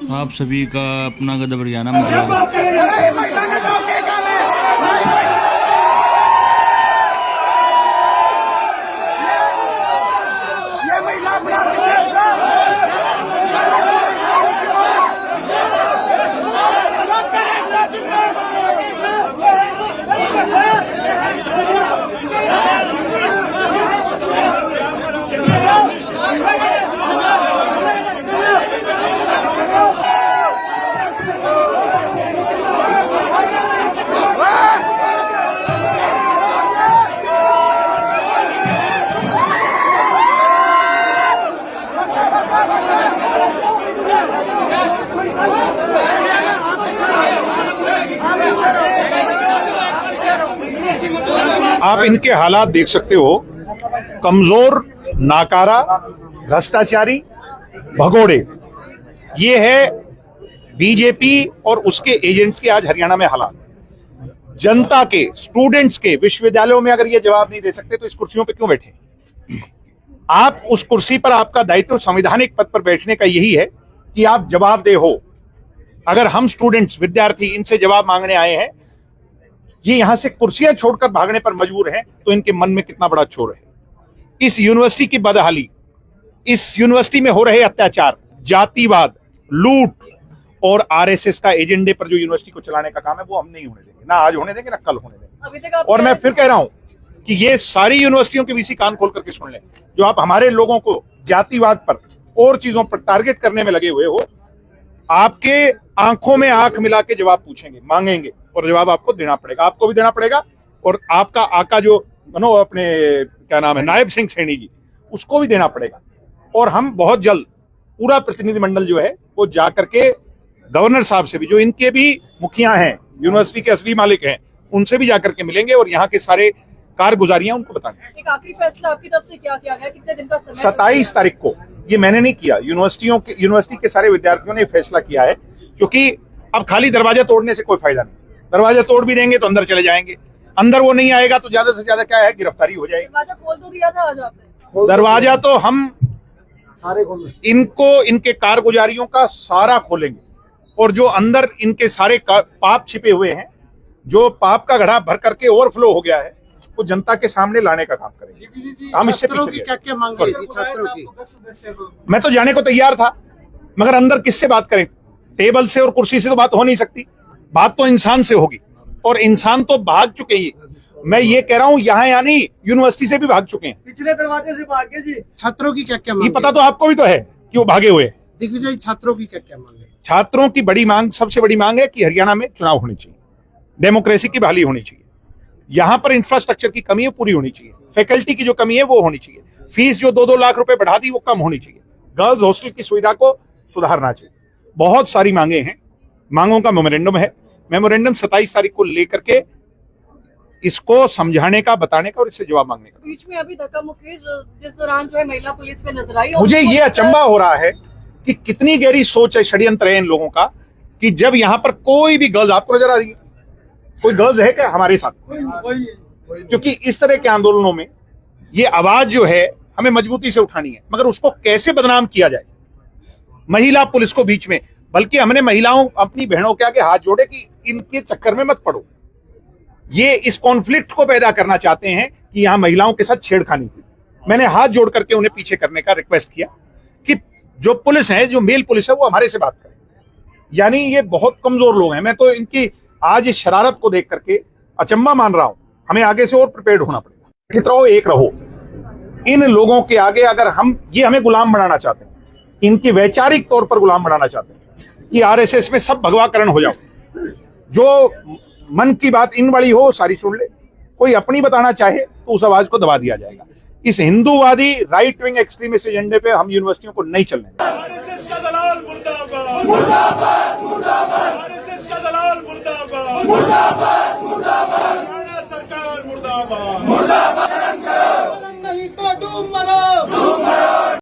आप सभी का अपना गदर हरियाणा में स्वागत। आप इनके हालात देख सकते हो, कमजोर, नाकारा, भ्रष्टाचारी, भगोड़े। ये है बीजेपी और उसके एजेंट्स के आज हरियाणा में हालात। जनता के, स्टूडेंट्स के, विश्वविद्यालयों में अगर ये जवाब नहीं दे सकते तो इस कुर्सियों पे क्यों बैठे? आप उस कुर्सी पर, आपका दायित्व संवैधानिक पद पर बैठने का यही है कि आप जवाबदेह हो। अगर हम स्टूडेंट्स, विद्यार्थी इनसे जवाब मांगने आए हैं, ये यहां से कुर्सियां छोड़कर भागने पर मजबूर हैं, तो इनके मन में कितना बड़ा चोर है। इस यूनिवर्सिटी की बदहाली, इस यूनिवर्सिटी में हो रहे अत्याचार, जातिवाद, लूट और आरएसएस का एजेंडे पर जो यूनिवर्सिटी को चलाने का काम है, वो हम नहीं होने देंगे। ना आज होने देंगे, ना कल होने देंगे। और मैं फिर कह रहा हूं कि ये सारी यूनिवर्सिटियों के वीसी कान खोल करके सुन लें, जो आप हमारे लोगों को जातिवाद पर और चीजों पर टारगेट करने में लगे हुए हो, आपके आंखों में आंख मिला के जवाब पूछेंगे, मांगेंगे, और जवाब आपको देना पड़ेगा। आपको भी देना पड़ेगा, और आपका आका जो अपने क्या नाम है, नायब सिंह सैनी जी, उसको भी देना पड़ेगा। और हम बहुत जल्द पूरा प्रतिनिधिमंडल जो है वो जाकर के गवर्नर साहब से भी, जो इनके भी मुखिया हैं, यूनिवर्सिटी के असली मालिक हैं, उनसे भी जाकर के मिलेंगे और यहाँ के सारे कारगुजारियां उनको बताएंगे। एक आखिरी फैसला आपकी तरफ से क्या किया गया? कितने दिन का समय? 27 तारीख को। ये मैंने नहीं किया, यूनिवर्सिटी के सारे विद्यार्थियों ने फैसला किया है, क्योंकि अब खाली दरवाजा तोड़ने से कोई फायदा नहीं। दरवाजा तोड़ भी देंगे तो अंदर चले जाएंगे, अंदर वो नहीं आएगा तो ज्यादा से ज्यादा क्या है, गिरफ्तारी हो जाएगी। दरवाजा खोल तो दिया था आज आपने? दरवाजा तो हम सारे इनको, इनके कारगुजारियों का सारा खोलेंगे, और जो अंदर इनके सारे पाप छिपे हुए हैं, जो पाप का घड़ा भर करके ओवरफ्लो हो गया है, वो जनता के सामने लाने का काम करेंगे। हम इससे क्या मांग रही थी छात्रों की? मैं तो जाने को तैयार था, मगर अंदर किससे बात करें? टेबल से और कुर्सी से तो बात हो नहीं सकती। बात तो इंसान से होगी, और इंसान तो भाग चुके हैं। मैं ये कह रहा हूं, यहाँ यानी यूनिवर्सिटी से भी भाग चुके हैं। पिछले दरवाजे से भाग गए जी। छात्रों की क्या मांग? ये पता तो आपको भी तो है कि वो भागे हुए हैं। दिग्विजय, छात्रों की क्या मांग है? छात्रों की बड़ी मांग, सबसे बड़ी मांग है कि हरियाणा में चुनाव होने चाहिए, डेमोक्रेसी की बहाली होनी चाहिए। यहाँ पर इंफ्रास्ट्रक्चर की कमी है, पूरी होनी चाहिए। फैकल्टी की जो कमी है वो होनी चाहिए। फीस जो 2-2 लाख रुपए बढ़ा दी, वो कम होनी चाहिए। गर्ल्स हॉस्टल की सुविधा को सुधारना चाहिए। बहुत सारी मांगे हैं, मांगों का मेमोरेंडम है। मेमोरेंडम 27 तारीख को लेकर के इसको समझाने का, बताने का और इससे जवाब मांगने का। बीच में अभी धक्का मुक्की जिस दौरान जो है महिला पुलिस पे नजर आई, मुझे ये अचंभा हो रहा है कि कितनी गहरी सोच है, षड्यंत्र है इन लोगों का, कि जब यहाँ पर कोई भी गर्ल्स आपको नजर आ रही है, कोई गर्ल्स है क्या हमारे साथ? क्योंकि इस तरह के आंदोलनों में ये आवाज जो है हमें मजबूती से उठानी है, मगर उसको कैसे बदनाम किया जाए, महिला पुलिस को बीच में। बल्कि हमने महिलाओं, अपनी बहनों के आगे हाथ जोड़े कि इनके चक्कर में मत पड़ो। ये इस कॉन्फ्लिक्ट को पैदा करना चाहते हैं कि यहां महिलाओं के साथ छेड़खानी हुई। मैंने हाथ जोड़ करके उन्हें पीछे करने का रिक्वेस्ट किया कि जो पुलिस है, जो मेल पुलिस है, वो हमारे से बात करे। यानी ये बहुत कमजोर लोग हैं। मैं तो इनकी आज इस शरारत को देख करके अचंभा मान रहा हूं। हमें आगे से और प्रिपेयर्ड होना पड़ेगा। एक रहो, एक रहो। इन लोगों के आगे अगर हम, ये हमें गुलाम बनाना चाहते हैं, इनकी वैचारिक तौर पर गुलाम बनाना चाहते हैं कि आरएसएस में सब भगवाकरण हो जाओ, जो मन की बात इन वाली हो सारी सुन ले, कोई अपनी बताना चाहे तो उस आवाज को दबा दिया जाएगा। इस हिंदूवादी राइट विंग एक्सट्रीमिस्ट एजेंडे पे हम यूनिवर्सिटियों को नहीं चलने देंगे। आरएसएस का दलाल मुर्दाबाद, मुर्दाबाद, मुर्दाबाद। आरएसएस का दलाल मुर्दाबाद, मुर्दाबाद।